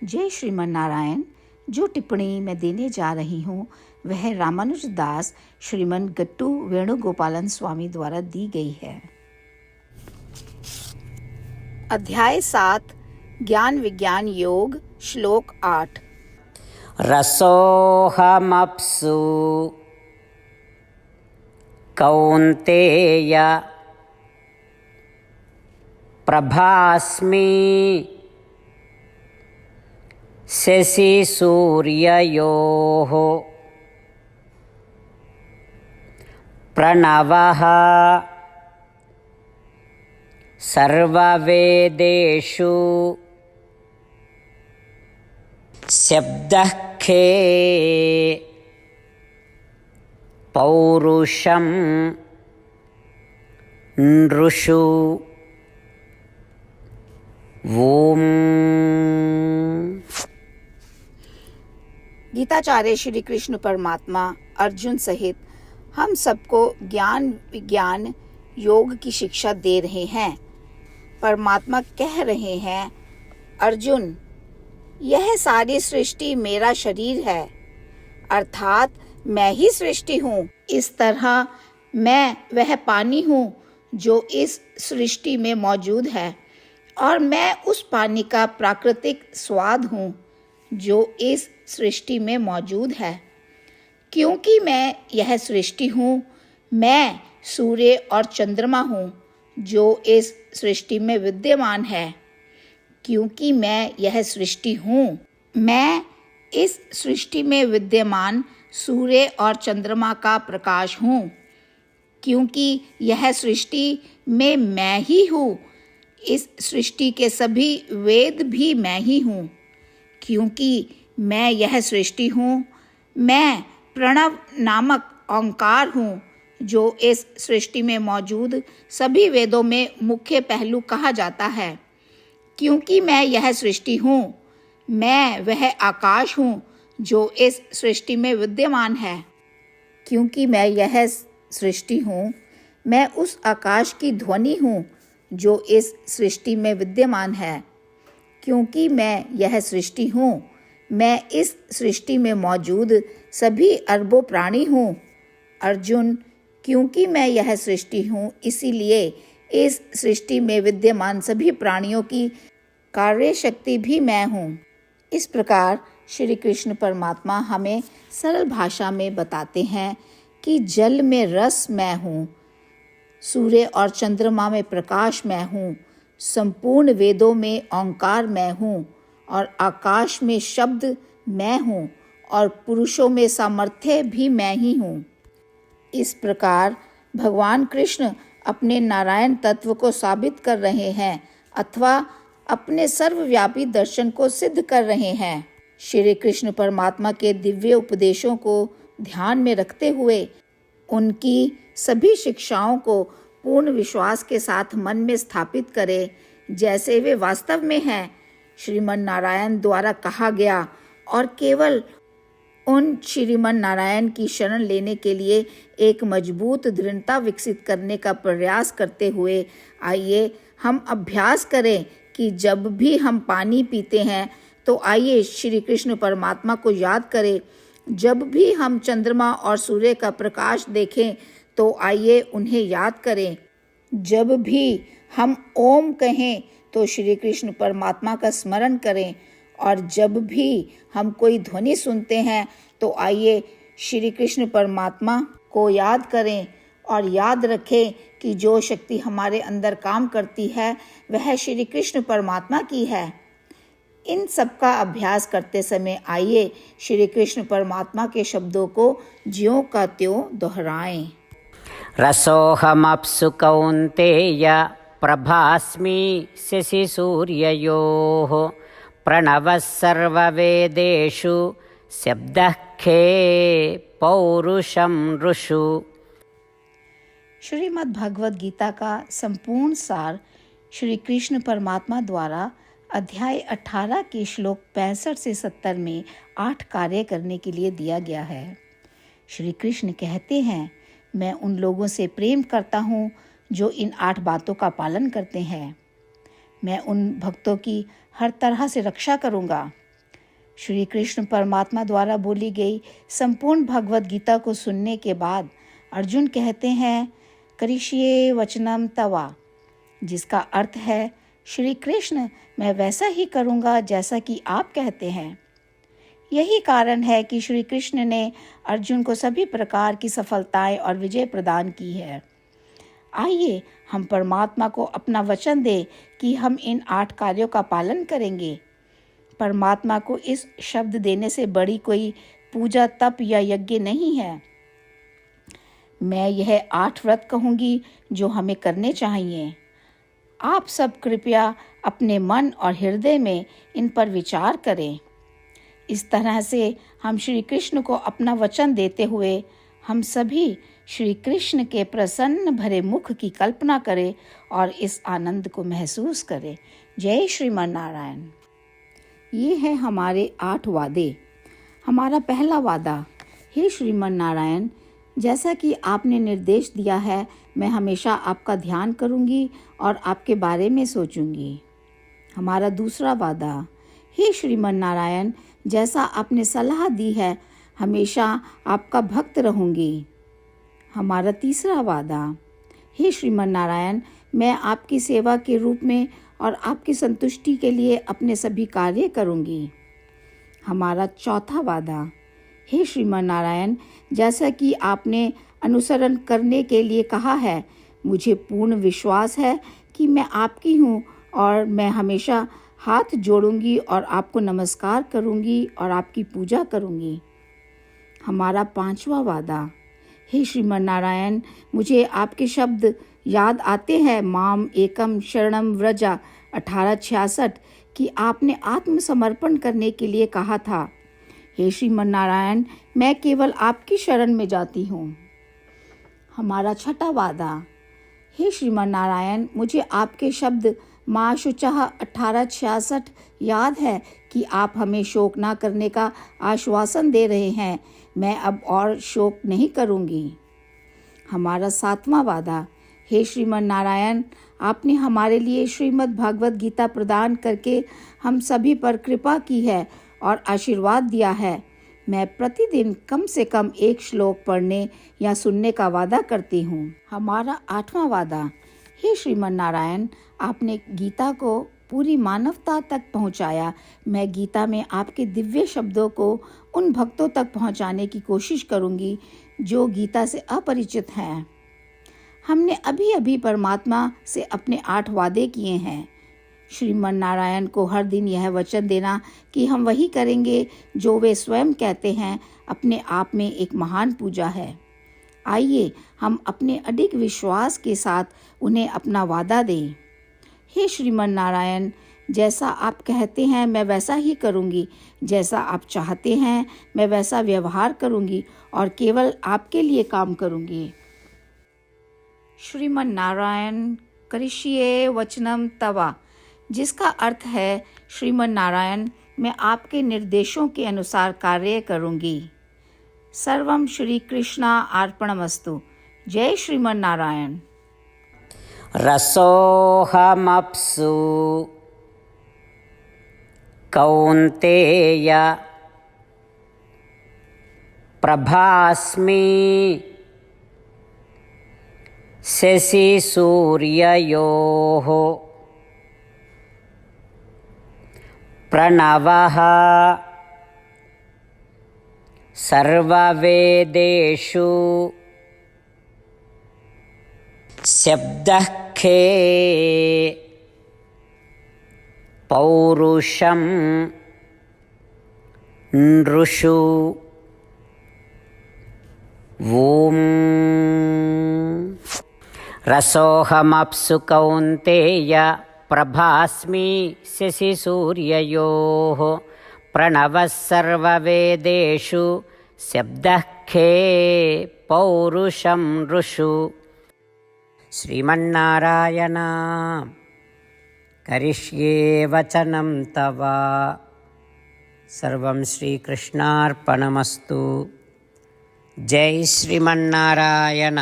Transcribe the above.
जय श्रीमन नारायण। जो टिप्पणी मैं देने जा रही हूँ वह रामानुज दास श्रीमन गट्टू वेणुगोपालन स्वामी द्वारा दी गई है। अध्याय 7 ज्ञान विज्ञान योग श्लोक 8। रसोऽहमप्सु कौन्तेय प्रभास्मि शशिसूर्ययोः प्रणवः सर्ववेदेषु शब्दः खे पौरुषं नृषु ओम। गीताचार्य श्री कृष्ण परमात्मा अर्जुन सहित हम सबको ज्ञान विज्ञान योग की शिक्षा दे रहे हैं। परमात्मा कह रहे हैं, अर्जुन, यह सारी सृष्टि मेरा शरीर है, अर्थात मैं ही सृष्टि हूँ। इस तरह मैं वह पानी हूँ जो इस सृष्टि में मौजूद है, और मैं उस पानी का प्राकृतिक स्वाद हूँ जो इस सृष्टि में मौजूद है। क्योंकि मैं यह सृष्टि हूँ, मैं सूर्य और चंद्रमा हूँ जो इस सृष्टि में विद्यमान है। क्योंकि मैं यह सृष्टि हूँ, मैं इस सृष्टि में विद्यमान सूर्य और चंद्रमा का प्रकाश हूँ। क्योंकि यह सृष्टि में मैं ही हूँ, इस सृष्टि के सभी वेद भी मैं ही हूँ। क्योंकि मैं यह सृष्टि हूँ, मैं प्रणव नामक ओंकार हूँ जो इस सृष्टि में मौजूद सभी वेदों में मुख्य पहलू कहा जाता है। क्योंकि मैं यह सृष्टि हूँ, मैं वह आकाश हूँ जो इस सृष्टि में विद्यमान है। क्योंकि मैं यह सृष्टि हूँ, मैं उस आकाश की ध्वनि हूँ जो इस सृष्टि में विद्यमान है। क्योंकि मैं यह सृष्टि हूँ, मैं इस सृष्टि में मौजूद सभी अरबों प्राणी हूँ। अर्जुन, क्योंकि मैं यह सृष्टि हूँ, इसीलिए इस सृष्टि में विद्यमान सभी प्राणियों की कार्य शक्ति भी मैं हूँ। इस प्रकार श्री कृष्ण परमात्मा हमें सरल भाषा में बताते हैं कि जल में रस मैं हूँ, सूर्य और चंद्रमा में प्रकाश मैं हूँ, संपूर्ण वेदों में ओंकार मैं हूँ, और आकाश में शब्द मैं हूँ, और पुरुषों में सामर्थ्य भी मैं ही हूँ। इस प्रकार भगवान कृष्ण अपने नारायण तत्व को साबित कर रहे हैं अथवा अपने सर्वव्यापी दर्शन को सिद्ध कर रहे हैं। श्री कृष्ण परमात्मा के दिव्य उपदेशों को ध्यान में रखते हुए उनकी सभी शिक्षाओं को पूर्ण विश्वास के साथ मन में स्थापित करें जैसे वे वास्तव में हैं, श्रीमन नारायण द्वारा कहा गया, और केवल उन श्रीमन नारायण की शरण लेने के लिए एक मजबूत दृढ़ता विकसित करने का प्रयास करते हुए आइए हम अभ्यास करें कि जब भी हम पानी पीते हैं तो आइए श्री कृष्ण परमात्मा को याद करें। जब भी हम चंद्रमा और सूर्य का प्रकाश देखें तो आइए उन्हें याद करें। जब भी हम ओम कहें तो श्री कृष्ण परमात्मा का स्मरण करें, और जब भी हम कोई ध्वनि सुनते हैं तो आइए श्री कृष्ण परमात्मा को याद करें और याद रखें कि जो शक्ति हमारे अंदर काम करती है वह श्री कृष्ण परमात्मा की है। इन सब का अभ्यास करते समय आइए श्री कृष्ण परमात्मा के शब्दों को ज्यों का त्यों दोहराएं। रसोऽहमप्सु कौन्तेय प्रभास्मि शशिसूर्ययोः प्रणवः सर्ववेदेषु शब्दः खे पौरुषं नृषु। श्रीमद् भगवद गीता का संपूर्ण सार श्री कृष्ण परमात्मा द्वारा अध्याय 18 के श्लोक 65 से 70 में 8 कार्य करने के लिए दिया गया है। श्री कृष्ण कहते हैं, मैं उन लोगों से प्रेम करता हूँ जो इन 8 बातों का पालन करते हैं। मैं उन भक्तों की हर तरह से रक्षा करूँगा। श्री कृष्ण परमात्मा द्वारा बोली गई संपूर्ण भगवत गीता को सुनने के बाद अर्जुन कहते हैं, करिष्ये वचनम तवा, जिसका अर्थ है, श्री कृष्ण, मैं वैसा ही करूँगा जैसा कि आप कहते हैं। यही कारण है कि श्री कृष्ण ने अर्जुन को सभी प्रकार की सफलताएं और विजय प्रदान की है। आइए हम परमात्मा को अपना वचन दें कि हम इन 8 कार्यों का पालन करेंगे। परमात्मा को इस शब्द देने से बड़ी कोई पूजा, तप या यज्ञ नहीं है। मैं यह 8 व्रत कहूँगी जो हमें करने चाहिए। आप सब कृपया अपने मन और हृदय में इन पर विचार करें। इस तरह से हम श्री कृष्ण को अपना वचन देते हुए हम सभी श्री कृष्ण के प्रसन्न भरे मुख की कल्पना करें और इस आनंद को महसूस करें। जय श्रीमन नारायण। ये है हमारे 8 वादे। हमारा पहला वादा, हे श्रीमन नारायण, जैसा कि आपने निर्देश दिया है, मैं हमेशा आपका ध्यान करूंगी और आपके बारे में सोचूंगी। हमारा दूसरा वादा, हे श्रीमन नारायण, जैसा आपने सलाह दी है, हमेशा आपका भक्त रहूंगी। हमारा तीसरा वादा, हे श्रीमन नारायण, मैं आपकी सेवा के रूप में और आपकी संतुष्टि के लिए अपने सभी कार्य करूंगी। हमारा चौथा वादा, हे श्रीमन नारायण, जैसा कि आपने अनुसरण करने के लिए कहा है, मुझे पूर्ण विश्वास है कि मैं आपकी हूँ और मैं हमेशा हाथ जोड़ूंगी और आपको नमस्कार करूंगी और आपकी पूजा करूंगी। हमारा 5वां वादा, हे श्रीमन नारायण, मुझे आपके शब्द याद आते हैं, माम एकम शरणम व्रजा 1866, कि आपने आत्मसमर्पण करने के लिए कहा था। हे श्रीमन नारायण, मैं केवल आपकी शरण में जाती हूँ। हमारा 6वां वादा, हे श्रीमन नारायण, मुझे आपके शब्द माँ शुचः 1866 याद है कि आप हमें शोक ना करने का आश्वासन दे रहे हैं। मैं अब और शोक नहीं करूँगी। हमारा 7वां वादा, हे श्रीमन नारायण, आपने हमारे लिए श्रीमद् भागवत गीता प्रदान करके हम सभी पर कृपा की है और आशीर्वाद दिया है। मैं प्रतिदिन कम से कम 1 श्लोक पढ़ने या सुनने का वादा करती हूँ। हमारा 8वां वादा, हे श्रीमन नारायण, आपने गीता को पूरी मानवता तक पहुँचाया। मैं गीता में आपके दिव्य शब्दों को उन भक्तों तक पहुँचाने की कोशिश करूँगी जो गीता से अपरिचित हैं। हमने अभी अभी परमात्मा से अपने 8 वादे किए हैं। श्रीमन नारायण को हर दिन यह वचन देना कि हम वही करेंगे जो वे स्वयं कहते हैं, अपने आप में एक महान पूजा है। आइए हम अपने अडिग विश्वास के साथ उन्हें अपना वादा दें। हे श्रीमन नारायण, जैसा आप कहते हैं मैं वैसा ही करूँगी, जैसा आप चाहते हैं मैं वैसा व्यवहार करूँगी और केवल आपके लिए काम करूँगी। श्रीमन नारायण करिष्ये वचनम तवा, जिसका अर्थ है, श्रीमन नारायण, मैं आपके निर्देशों के अनुसार कार्य करूँगी। सर्वम श्री कृष्णा अर्पणमस्तु। जय श्रीमन नारायण। रसोऽहमप्सु कौन्तेय प्रभास्मि शशिसूर्ययोः प्रणवः सर्ववेदेषु शब्दः खे पौरुषं नृषु ॐ रसोऽहमप्सु कौन्तेय प्रभास्मि शशिसूर्ययोः प्रणवः सर्ववेदेषु शब्दः खे पौरुषं नृषु। श्रीमन्नारायण करिष्ये वचनं तव। सर्वं श्रीकृष्णार्पणमस्तु। जय श्रीमन्नारायण।